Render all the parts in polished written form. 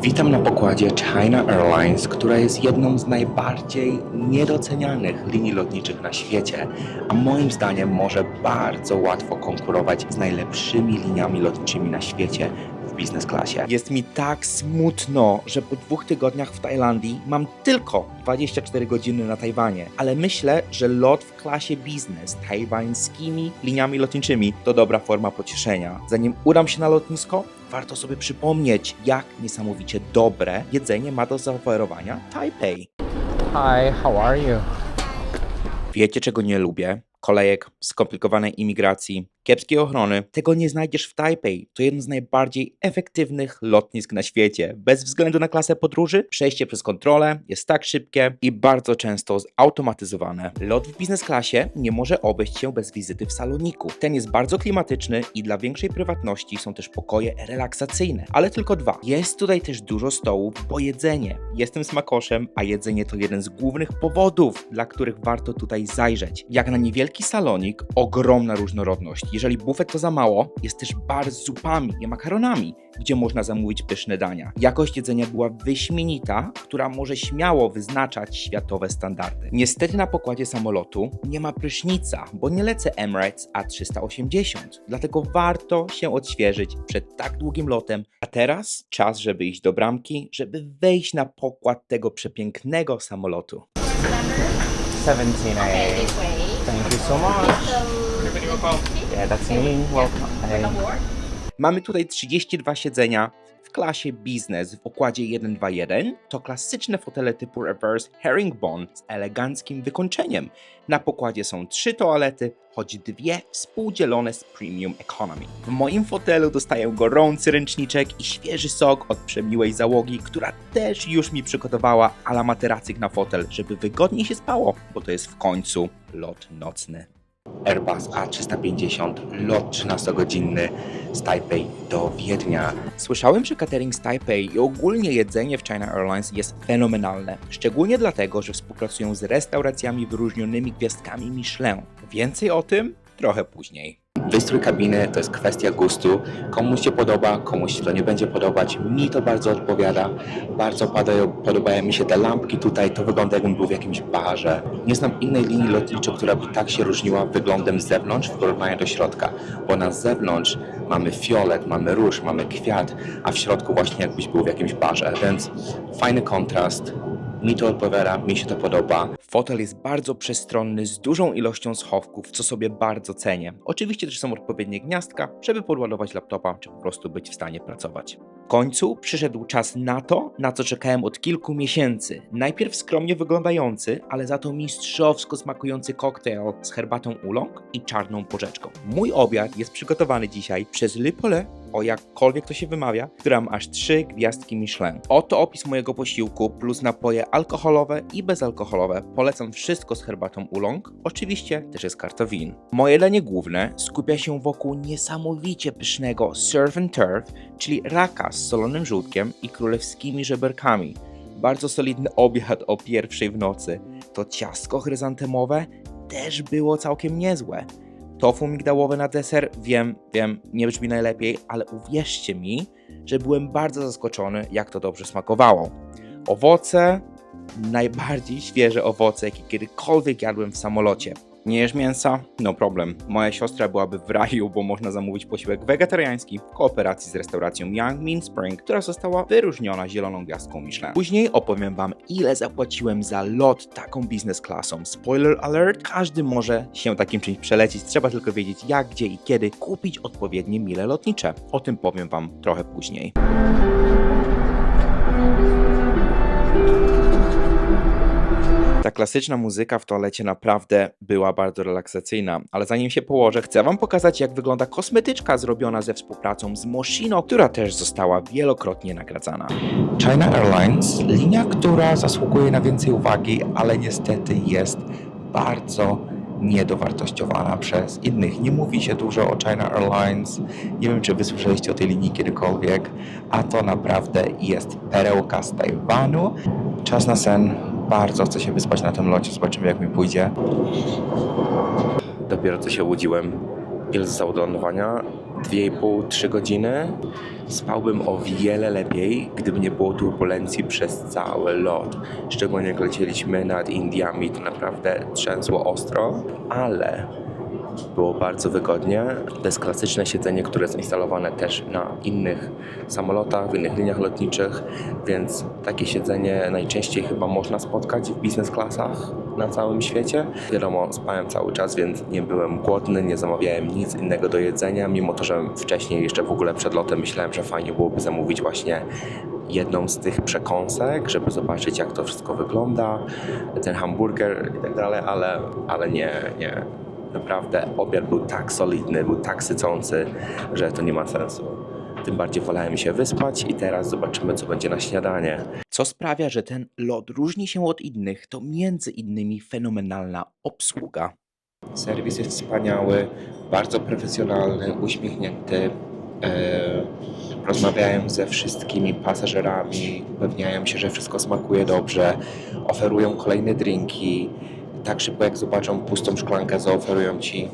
Witam na pokładzie China Airlines, która jest jedną z najbardziej niedocenianych linii lotniczych na świecie, a moim zdaniem może bardzo łatwo konkurować z najlepszymi liniami lotniczymi na świecie w business klasie. Jest mi tak smutno, że po 2 tygodniach w Tajlandii mam tylko 24 godziny na Tajwanie, ale myślę, że lot w klasie biznes tajwańskimi liniami lotniczymi to dobra forma pocieszenia. Zanim udam się na lotnisko, warto sobie przypomnieć, jak niesamowicie dobre jedzenie ma do zaoferowania Taipei. Hi, how are you? Wiecie, czego nie lubię? Kolejek, skomplikowanej imigracji, kiepskiej ochrony. Tego nie znajdziesz w Tajpej. To jedno z najbardziej efektywnych lotnisk na świecie. Bez względu na klasę podróży, przejście przez kontrolę jest tak szybkie i bardzo często zautomatyzowane. Lot w biznes klasie nie może obejść się bez wizyty w saloniku. Ten jest bardzo klimatyczny i dla większej prywatności są też pokoje relaksacyjne, ale tylko 2. Jest tutaj też dużo stołów, bo jedzenie. Jestem smakoszem, a jedzenie to jeden z głównych powodów, dla których warto tutaj zajrzeć. Jak na niewielki salonik, ogromna różnorodność. Jeżeli bufet to za mało, jest też bar z zupami i makaronami, gdzie można zamówić pyszne dania. Jakość jedzenia była wyśmienita, która może śmiało wyznaczać światowe standardy. Niestety na pokładzie samolotu nie ma prysznica, bo nie lecę Emirates A380, dlatego warto się odświeżyć przed tak długim lotem. A teraz czas, żeby iść do bramki, żeby wejść na pokład tego przepięknego samolotu. 17A. Okay, this way. Thank you so much. Yeah, that's me. Welcome. Hey. Mamy tutaj 32 siedzenia w klasie biznes w układzie 121. To klasyczne fotele typu reverse herringbone z eleganckim wykończeniem. Na pokładzie są 3 toalety, choć 2 współdzielone z premium economy. W moim fotelu dostaję gorący ręczniczek i świeży sok od przemiłej załogi, która też już mi przygotowała a la materacyk na fotel, żeby wygodniej się spało, bo to jest w końcu lot nocny. Airbus A350, lot 13-godzinny z Taipei do Wiednia. Słyszałem, że catering z Taipei i ogólnie jedzenie w China Airlines jest fenomenalne. Szczególnie dlatego, że współpracują z restauracjami wyróżnionymi gwiazdkami Michelin. Więcej o tym trochę później. Wystrój kabiny to jest kwestia gustu. Komuś się podoba, komuś się to nie będzie podobać. Mi to bardzo odpowiada. Bardzo podobają mi się te lampki tutaj. To wygląda, jakbym był w jakimś barze. Nie znam innej linii lotniczej, która by tak się różniła wyglądem z zewnątrz w porównaniu do środka. Bo na zewnątrz mamy fiolet, mamy róż, mamy kwiat, a w środku właśnie jakbyś był w jakimś barze. Więc fajny kontrast. Mi to odpowiada, mi się to podoba. Fotel jest bardzo przestronny, z dużą ilością schowków, co sobie bardzo cenię. Oczywiście też są odpowiednie gniazdka, żeby podładować laptopa, czy po prostu być w stanie pracować. W końcu przyszedł czas na to, na co czekałem od kilku miesięcy. Najpierw skromnie wyglądający, ale za to mistrzowsko smakujący koktajl z herbatą oolong i czarną porzeczką. Mój obiad jest przygotowany dzisiaj przez Le Poulet, o jakkolwiek to się wymawia, która ma aż 3 gwiazdki Michelin. Oto opis mojego posiłku plus napoje alkoholowe i bezalkoholowe. Polecam wszystko z herbatą oolong. Oczywiście też jest karta win. Moje danie główne skupia się wokół niesamowicie pysznego surf and turf, czyli raka z solonym żółtkiem i królewskimi żeberkami. Bardzo solidny obiad o 1:00 w nocy. To ciastko chryzantemowe też było całkiem niezłe. Tofu migdałowe na deser, wiem, nie brzmi najlepiej, ale uwierzcie mi, że byłem bardzo zaskoczony, jak to dobrze smakowało. Owoce, najbardziej świeże owoce, jakie kiedykolwiek jadłem w samolocie. Nie jesz mięsa? No problem. Moja siostra byłaby w raju, bo można zamówić posiłek wegetariański w kooperacji z restauracją Young Mean Spring, która została wyróżniona zieloną gwiazdką Michelin. Później opowiem wam, ile zapłaciłem za lot taką biznes klasą. Spoiler alert, każdy może się takim czymś przelecieć, trzeba tylko wiedzieć jak, gdzie i kiedy kupić odpowiednie mile lotnicze. O tym powiem wam trochę później. Ta klasyczna muzyka w toalecie naprawdę była bardzo relaksacyjna, ale zanim się położę, chcę wam pokazać, jak wygląda kosmetyczka zrobiona ze współpracą z Moschino, która też została wielokrotnie nagradzana. China Airlines, linia, która zasługuje na więcej uwagi, ale niestety jest bardzo niedowartościowana przez innych. Nie mówi się dużo o China Airlines, nie wiem, czy wy słyszeliście o tej linii kiedykolwiek, a to naprawdę jest perełka z Tajwanu. Czas na sen. Bardzo chcę się wyspać na tym locie, zobaczymy jak mi pójdzie. Dopiero co się łudziłem. Ile zostało do lądowania? 2,5-3 godziny. Spałbym o wiele lepiej, gdyby nie było turbulencji przez cały lot. Szczególnie jak lecieliśmy nad Indiami, to naprawdę trzęsło ostro, ale było bardzo wygodnie. To jest klasyczne siedzenie, które jest instalowane też na innych samolotach, w innych liniach lotniczych, więc takie siedzenie najczęściej chyba można spotkać w business classach na całym świecie. Wiadomo, spałem cały czas, więc nie byłem głodny, nie zamawiałem nic innego do jedzenia, mimo to, że wcześniej jeszcze w ogóle przed lotem myślałem, że fajnie byłoby zamówić właśnie jedną z tych przekąsek, żeby zobaczyć, jak to wszystko wygląda, ten hamburger i tak dalej, ale nie. Naprawdę obiad był tak solidny, był tak sycący, że to nie ma sensu. Tym bardziej wolałem się wyspać i teraz zobaczymy, co będzie na śniadanie. Co sprawia, że ten lot różni się od innych, to między innymi fenomenalna obsługa. Serwis jest wspaniały, bardzo profesjonalny, uśmiechnięty. Rozmawiają ze wszystkimi pasażerami, upewniają się, że wszystko smakuje dobrze, oferują kolejne drinki. Tak szybko jak zobaczą pustą szklankę, zaoferują Ci,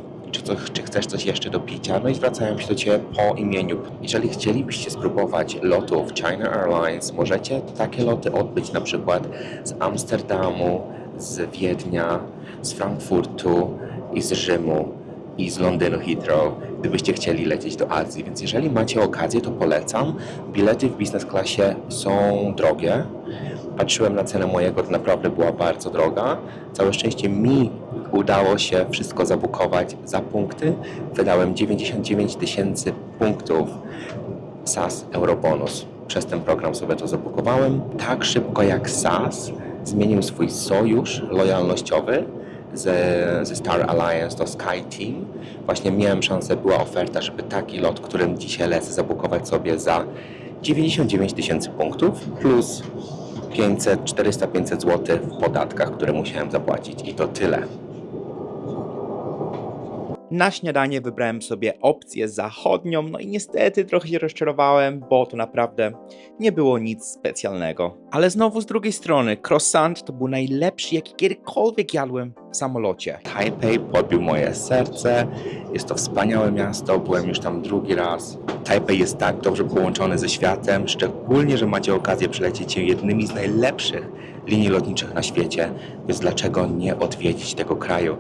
czy chcesz coś jeszcze do picia, no i zwracają się do Ciebie po imieniu. Jeżeli chcielibyście spróbować lotów China Airlines, możecie takie loty odbyć na przykład z Amsterdamu, z Wiednia, z Frankfurtu i z Rzymu i z Londynu Heathrow, gdybyście chcieli lecieć do Azji. Więc jeżeli macie okazję, to polecam. Bilety w business classie są drogie. Patrzyłem na cenę mojego, to naprawdę była bardzo droga. Całe szczęście mi udało się wszystko zabukować za punkty. Wydałem 99 000 punktów SAS Eurobonus. Przez ten program sobie to zabukowałem. Tak szybko jak SAS zmienił swój sojusz lojalnościowy ze Star Alliance do Sky Team. Właśnie miałem szansę, była oferta, żeby taki lot, którym dzisiaj lecę, zabukować sobie za 99 000 punktów plus 400-500 zł w podatkach, które musiałem zapłacić i to tyle. Na śniadanie wybrałem sobie opcję zachodnią, no i niestety trochę się rozczarowałem, bo to naprawdę nie było nic specjalnego. Ale znowu z drugiej strony, croissant to był najlepszy, jaki kiedykolwiek jadłem w samolocie. Taipei podbił moje serce, jest to wspaniałe miasto, byłem już tam drugi raz. Taipei jest tak dobrze połączony ze światem, szczególnie, że macie okazję przylecieć jednymi z najlepszych linii lotniczych na świecie, więc dlaczego nie odwiedzić tego kraju?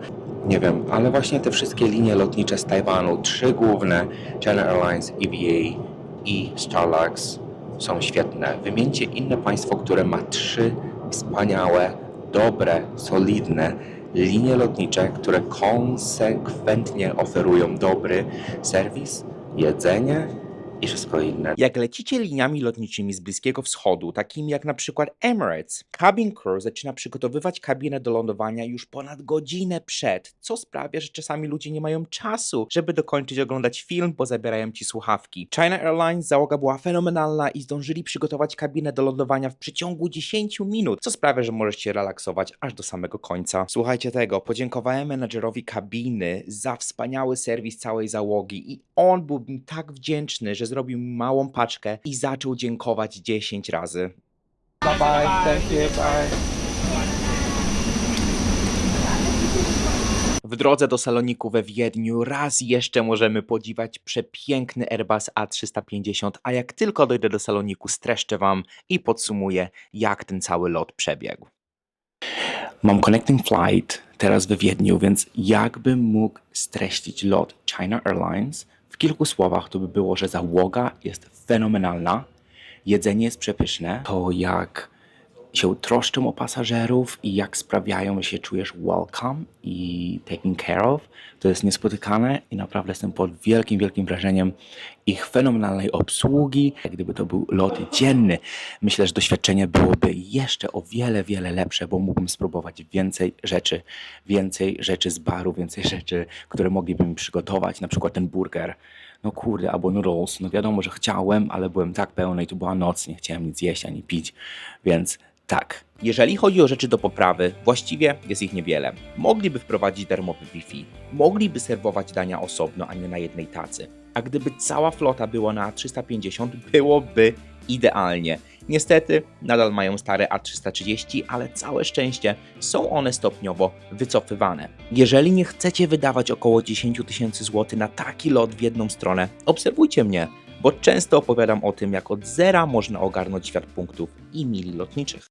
Nie wiem, ale właśnie te wszystkie linie lotnicze z Tajwanu, 3 główne, China Airlines, EVA i Starlux, są świetne. Wymieńcie inne państwo, które ma 3 wspaniałe, dobre, solidne linie lotnicze, które konsekwentnie oferują dobry serwis, jedzenie i wszystko inne. Jak lecicie liniami lotniczymi z Bliskiego Wschodu, takimi jak na przykład Emirates, cabin crew zaczyna przygotowywać kabinę do lądowania już ponad godzinę przed, co sprawia, że czasami ludzie nie mają czasu, żeby dokończyć oglądać film, bo zabierają ci słuchawki. China Airlines załoga była fenomenalna i zdążyli przygotować kabinę do lądowania w przeciągu 10 minut, co sprawia, że możesz się relaksować aż do samego końca. Słuchajcie tego, podziękowałem menadżerowi kabiny za wspaniały serwis całej załogi i on był mi tak wdzięczny, że zrobił mi małą paczkę i zaczął dziękować 10 razy. Bye bye. Thank you. Bye. W drodze do saloniku we Wiedniu raz jeszcze możemy podziwiać przepiękny Airbus A350, a jak tylko dojdę do saloniku, streszczę Wam i podsumuję, jak ten cały lot przebiegł. Mam connecting flight teraz we Wiedniu, więc jakbym mógł streścić lot China Airlines w kilku słowach, to by było, że załoga jest fenomenalna, jedzenie jest przepyszne, to jak się troszczą o pasażerów i jak sprawiają, że się czujesz welcome i taken care of, to jest niespotykane i naprawdę jestem pod wielkim wrażeniem ich fenomenalnej obsługi. Gdyby to był lot dzienny, myślę, że doświadczenie byłoby jeszcze o wiele lepsze, bo mógłbym spróbować więcej rzeczy z baru, więcej rzeczy, które mogliby mi przygotować, na przykład ten burger. No kurde, albo noodles, no wiadomo, że chciałem, ale byłem tak pełny i to była noc, nie chciałem nic jeść ani pić, więc tak. Jeżeli chodzi o rzeczy do poprawy, właściwie jest ich niewiele. Mogliby wprowadzić darmowy Wi-Fi, mogliby serwować dania osobno, a nie na jednej tacy. A gdyby cała flota była na A350, byłoby idealnie. Niestety, nadal mają stare A330, ale całe szczęście są one stopniowo wycofywane. Jeżeli nie chcecie wydawać około 10 000 złotych na taki lot w jedną stronę, obserwujcie mnie, bo często opowiadam o tym, jak od zera można ogarnąć świat punktów i mil lotniczych.